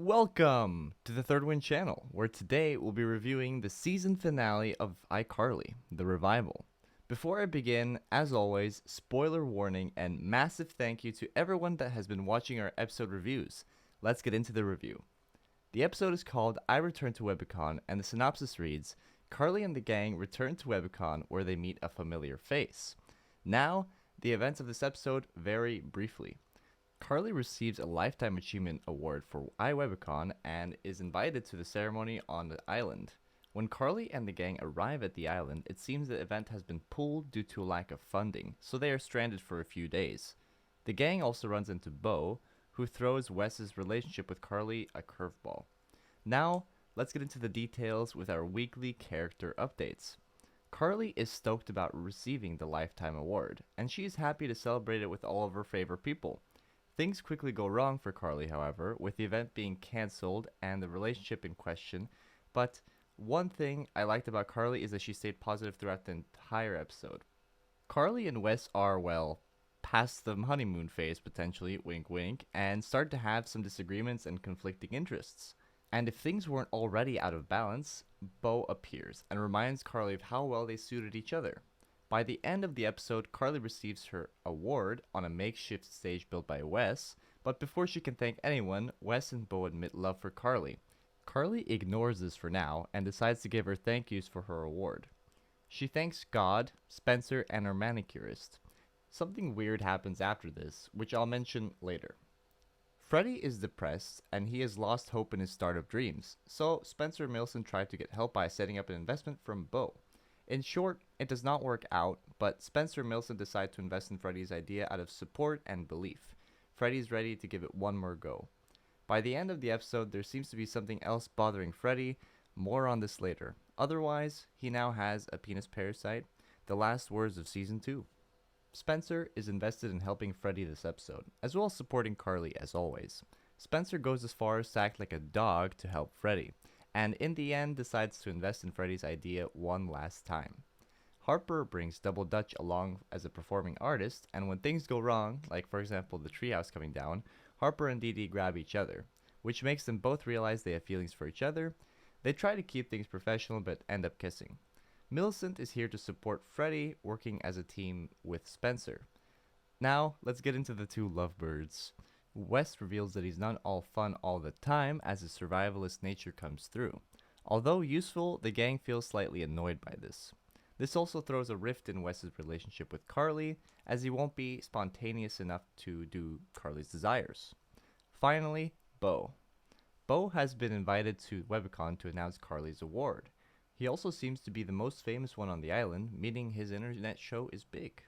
Welcome to the Third Wind channel, where today we'll be reviewing the season finale of iCarly, The Revival. Before I begin, as always, spoiler warning and massive thank you to everyone that has been watching our episode reviews. Let's get into the review. The episode is called iReturn to Webicon, and the synopsis reads, Carly and the gang return to Webicon where they meet a familiar face. Now, the events of this episode very briefly. Carly receives a Lifetime Achievement Award for iWebicon and is invited to the ceremony on the island. When Carly and the gang arrive at the island, it seems the event has been pulled due to a lack of funding, so they are stranded for a few days. The gang also runs into Beau, who throws Wes's relationship with Carly a curveball. Now, let's get into the details with our weekly character updates. Carly is stoked about receiving the Lifetime Award, and she is happy to celebrate it with all of her favorite people. Things quickly go wrong for Carly, however, with the event being cancelled and the relationship in question, but one thing I liked about Carly is that she stayed positive throughout the entire episode. Carly and Wes are, well, past the honeymoon phase potentially, wink wink, and start to have some disagreements and conflicting interests. And if things weren't already out of balance, Beau appears and reminds Carly of how well they suited each other. By the end of the episode, Carly receives her award on a makeshift stage built by Wes, but before she can thank anyone, Wes and Beau admit love for Carly. Carly ignores this for now and decides to give her thank yous for her award. She thanks God, Spencer, and her manicurist. Something weird happens after this, which I'll mention later. Freddie is depressed and he has lost hope in his startup dreams, so Spencer and Millicent try to get help by setting up an investment from Beau. In short, it does not work out, but Spencer and Millicent decide to invest in Freddie's idea out of support and belief. Freddie's ready to give it one more go. By the end of the episode, there seems to be something else bothering Freddie. More on this later. Otherwise, he now has a penis parasite. The last words of season 2. Spencer is invested in helping Freddie this episode, as well as supporting Carly as always. Spencer goes as far as to act like a dog to help Freddie, and in the end decides to invest in Freddie's idea one last time. Harper brings Double Dutch along as a performing artist, and when things go wrong, like for example the treehouse coming down, Harper and Dee Dee grab each other, which makes them both realize they have feelings for each other. They try to keep things professional but end up kissing. Millicent is here to support Freddie, working as a team with Spencer. Now, let's get into the two lovebirds. Wes reveals that he's not all fun all the time as his survivalist nature comes through. Although useful, the gang feels slightly annoyed by this. This also throws a rift in Wes's relationship with Carly, as he won't be spontaneous enough to do Carly's desires. Finally, Beau. Beau has been invited to Webicon to announce Carly's award. He also seems to be the most famous one on the island, meaning his internet show is big.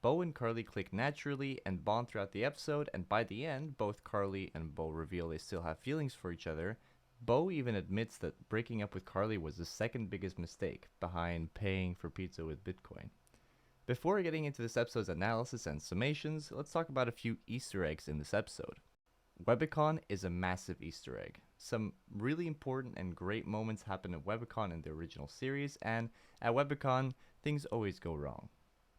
Beau and Carly click naturally and bond throughout the episode, and by the end, both Carly and Beau reveal they still have feelings for each other. Beau even admits that breaking up with Carly was the second biggest mistake, behind paying for pizza with Bitcoin. Before getting into this episode's analysis and summations, let's talk about a few Easter eggs in this episode. Webicon is a massive Easter egg. Some really important and great moments happen at Webicon in the original series, and at Webicon, things always go wrong.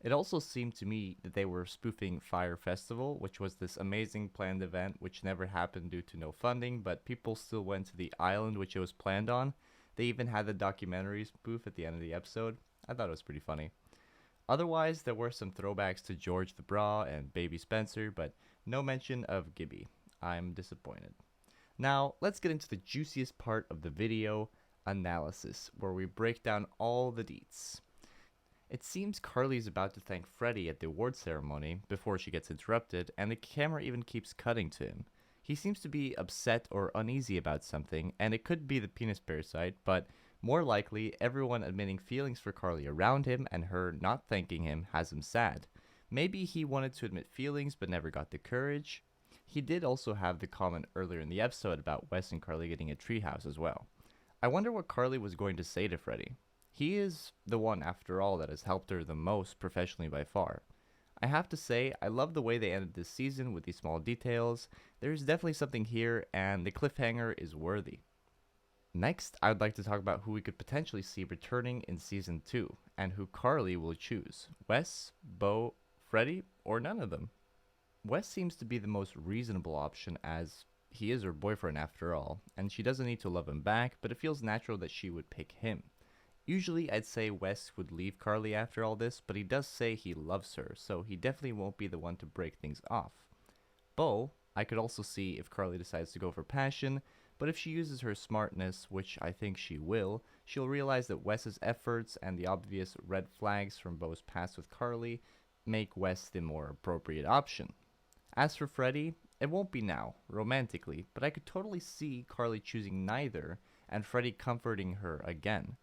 It also seemed to me that they were spoofing Fire Festival, which was this amazing planned event which never happened due to no funding, but people still went to the island which it was planned on. They even had the documentary spoof at the end of the episode. I thought it was pretty funny. Otherwise, there were some throwbacks to George the Bra and Baby Spencer, but no mention of Gibby. I'm disappointed. Now, let's get into the juiciest part of the video, analysis, where we break down all the deets. It seems Carly is about to thank Freddie at the award ceremony before she gets interrupted, and the camera even keeps cutting to him. He seems to be upset or uneasy about something, and it could be the penis parasite, but more likely, everyone admitting feelings for Carly around him and her not thanking him has him sad. Maybe he wanted to admit feelings but never got the courage. He did also have the comment earlier in the episode about Wes and Carly getting a treehouse as well. I wonder what Carly was going to say to Freddie. He is the one, after all, that has helped her the most professionally by far. I have to say, I love the way they ended this season with these small details. There's definitely something here, and the cliffhanger is worthy. Next, I would like to talk about who we could potentially see returning in Season 2, and who Carly will choose. Wes, Beau, Freddie, or none of them. Wes seems to be the most reasonable option, as he is her boyfriend after all, and she doesn't need to love him back, but it feels natural that she would pick him. Usually I'd say Wes would leave Carly after all this, but he does say he loves her, so he definitely won't be the one to break things off. Beau, I could also see if Carly decides to go for passion, but if she uses her smartness, which I think she will, she'll realize that Wes's efforts and the obvious red flags from Beau's past with Carly make Wes the more appropriate option. As for Freddie, it won't be now, romantically, but I could totally see Carly choosing neither and Freddie comforting her again.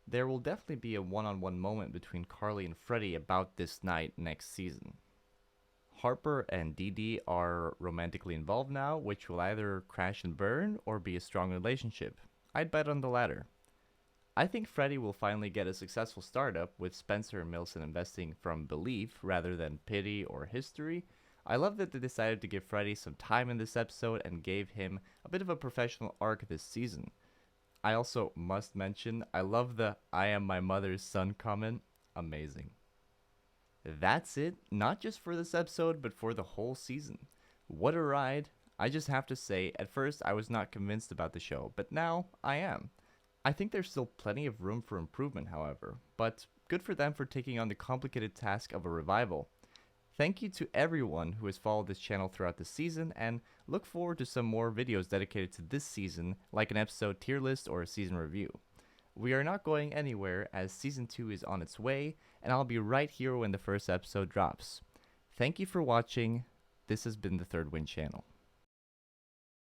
There will definitely be a one-on-one moment between Carly and Freddie about this night next season. Harper and Dee Dee are romantically involved now, which will either crash and burn or be a strong relationship. I'd bet on the latter. I think Freddie will finally get a successful startup, with Spencer and Millicent investing from belief rather than pity or history. I love that they decided to give Freddie some time in this episode and gave him a bit of a professional arc this season. I also must mention, I love the "I am my mother's son" comment. Amazing. That's it, not just for this episode, but for the whole season. What a ride. I just have to say, at first I was not convinced about the show, but now I am. I think there's still plenty of room for improvement, however, but good for them for taking on the complicated task of a revival. Thank you to everyone who has followed this channel throughout the season, and look forward to some more videos dedicated to this season, like an episode tier list or a season review. We are not going anywhere, as season 2 is on its way, and I'll be right here when the first episode drops. Thank you for watching. This has been the Third Wind Channel.